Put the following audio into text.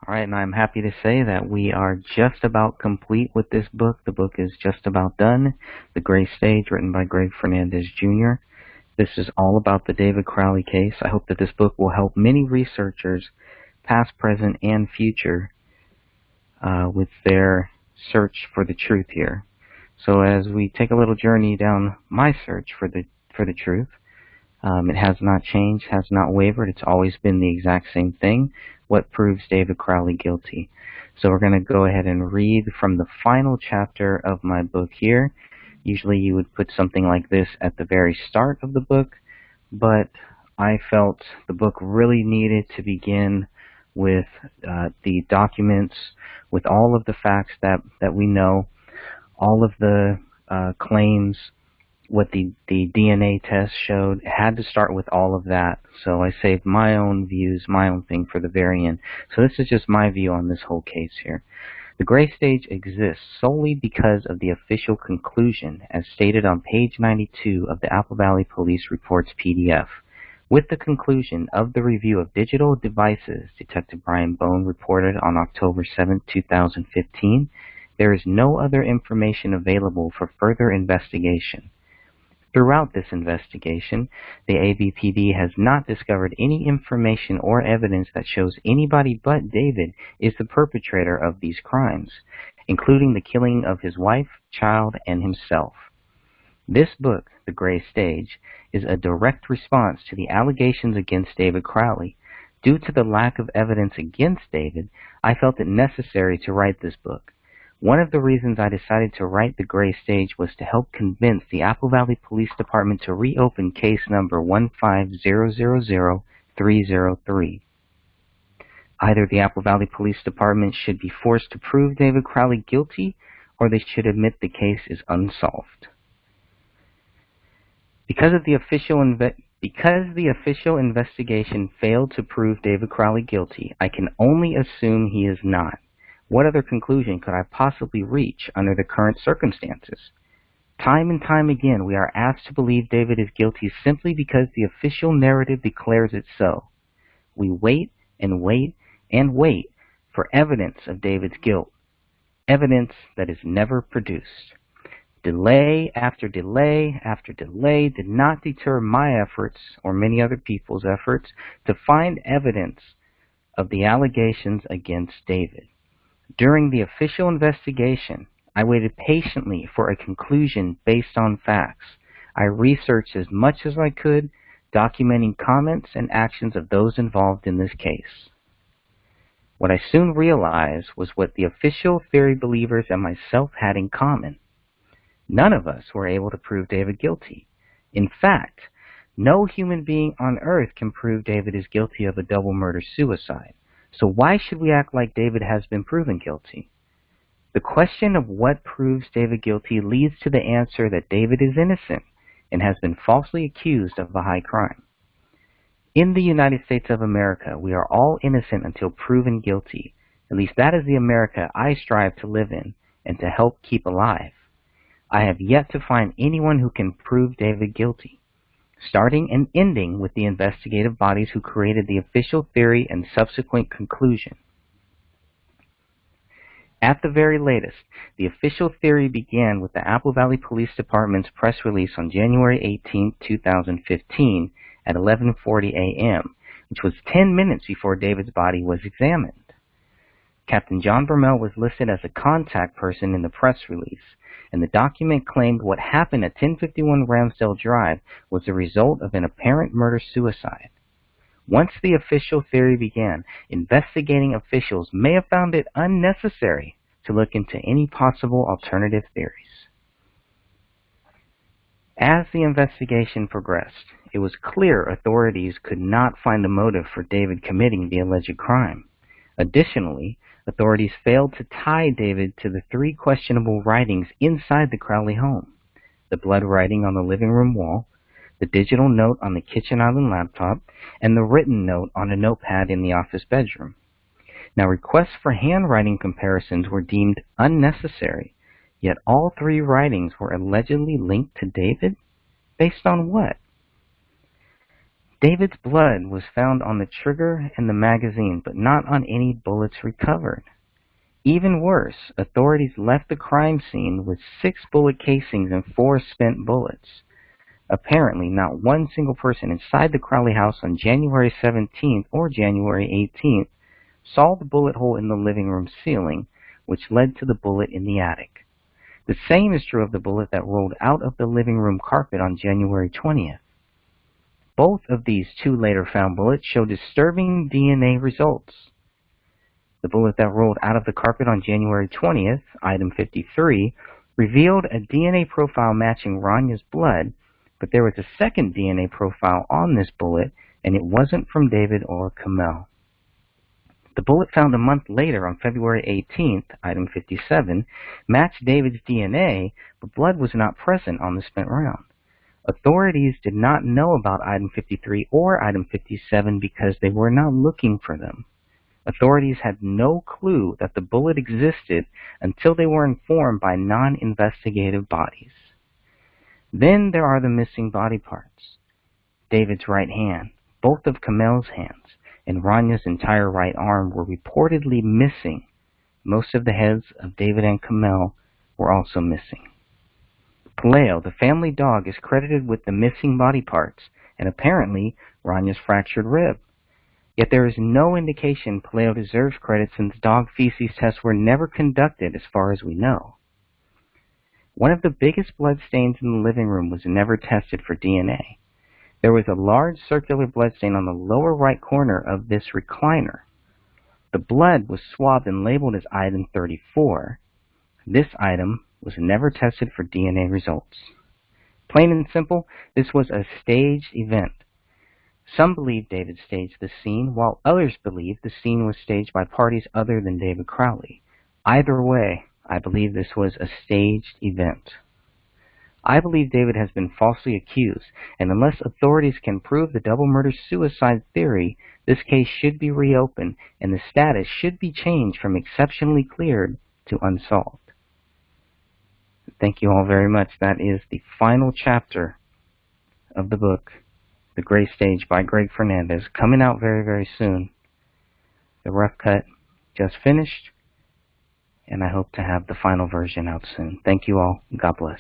All right, and I'm happy to say that we are just about complete with this book. The book is just about done. The Gray Stage, written by Greg Fernandez Jr. This is all about the David Crowley case. I hope that this book will help many researchers, past, present, and future, with their search for the truth here. So as we take a little journey down my search for the truth, it has not changed, has not wavered. It's always been the exact same thing. What proves David Crowley guilty? So we're going to go ahead and read from the final chapter of my book here. Usually you would put something like this at the very start of the book, but I felt the book really needed to begin with the documents, with all of the facts that we know, all of the claims, what the DNA test showed. It had to start with all of that. So I saved my own views, my own thing for the very end. So this is just my view on this whole case here. The Gray Stage exists solely because of the official conclusion, as stated on page 92 of the Apple Valley Police Reports PDF. With the conclusion of the review of digital devices, Detective Brian Bone reported on October 7, 2015, there is no other information available for further investigation. Throughout this investigation, the AVPD has not discovered any information or evidence that shows anybody but David is the perpetrator of these crimes, including the killing of his wife, child, and himself. This book, The Gray Stage, is a direct response to the allegations against David Crowley. Due to the lack of evidence against David, I felt it necessary to write this book. One of the reasons I decided to write The Gray Stage was to help convince the Apple Valley Police Department to reopen case number 1500303. Either the Apple Valley Police Department should be forced to prove David Crowley guilty, or they should admit the case is unsolved. Because the official investigation failed to prove David Crowley guilty, I can only assume he is not. What other conclusion could I possibly reach under the current circumstances? Time and time again, we are asked to believe David is guilty simply because the official narrative declares it so. We wait and wait and wait for evidence of David's guilt, evidence that is never produced. Delay after delay after delay did not deter my efforts, or many other people's efforts, to find evidence of the allegations against David. During the official investigation, I waited patiently for a conclusion based on facts. I researched as much as I could, documenting comments and actions of those involved in this case. What I soon realized was what the official theory believers and myself had in common. None of us were able to prove David guilty. In fact, no human being on earth can prove David is guilty of a double murder-suicide. So why should we act like David has been proven guilty? The question of what proves David guilty leads to the answer that David is innocent and has been falsely accused of a high crime. In the United States of America, we are all innocent until proven guilty. At least that is the America I strive to live in and to help keep alive. I have yet to find anyone who can prove David guilty, starting and ending with the investigative bodies who created the official theory and subsequent conclusion. At the very latest, the official theory began with the Apple Valley Police Department's press release on January 18, 2015 at 11:40 a.m., which was 10 minutes before David's body was examined. Captain John Bermel was listed as a contact person in the press release, and the document claimed what happened at 1051 Ramsdale Drive was the result of an apparent murder-suicide. Once the official theory began, investigating officials may have found it unnecessary to look into any possible alternative theories. As the investigation progressed, it was clear authorities could not find a motive for David committing the alleged crime. Additionally, authorities failed to tie David to the 3 questionable writings inside the Crowley home: the blood writing on the living room wall, the digital note on the kitchen island laptop, and the written note on a notepad in the office bedroom. Now, requests for handwriting comparisons were deemed unnecessary, yet all 3 writings were allegedly linked to David? Based on what? David's blood was found on the trigger and the magazine, but not on any bullets recovered. Even worse, authorities left the crime scene with 6 bullet casings and 4 spent bullets. Apparently, not one single person inside the Crowley house on January 17th or January 18th saw the bullet hole in the living room ceiling, which led to the bullet in the attic. The same is true of the bullet that rolled out of the living room carpet on January 20th. Both of these 2 later found bullets show disturbing DNA results. The bullet that rolled out of the carpet on January 20th, item 53, revealed a DNA profile matching Ranya's blood, but there was a second DNA profile on this bullet, and it wasn't from David or Kamel. The bullet found a month later on February 18th, item 57, matched David's DNA, but blood was not present on the spent round. Authorities did not know about item 53 or item 57 because they were not looking for them. Authorities had no clue that the bullet existed until they were informed by non-investigative bodies. Then there are the missing body parts. David's right hand, both of Kamel's hands, and Ranya's entire right arm were reportedly missing. Most of the heads of David and Kamel were also missing. Paleo, the family dog, is credited with the missing body parts, and apparently Ranya's fractured rib. Yet there is no indication Paleo deserves credit since dog feces tests were never conducted as far as we know. One of the biggest blood stains in the living room was never tested for DNA. There was a large circular blood stain on the lower right corner of this recliner. The blood was swabbed and labeled as item 34. This item was never tested for DNA results. Plain and simple, this was a staged event. Some believe David staged the scene, while others believe the scene was staged by parties other than David Crowley. Either way, I believe this was a staged event. I believe David has been falsely accused, and unless authorities can prove the double murder-suicide theory, this case should be reopened, and the status should be changed from exceptionally cleared to unsolved. Thank you all very much. That is the final chapter of the book, The Gray Stage by Greg Fernandez, coming out very, very soon. The rough cut just finished, and I hope to have the final version out soon. Thank you all. God bless.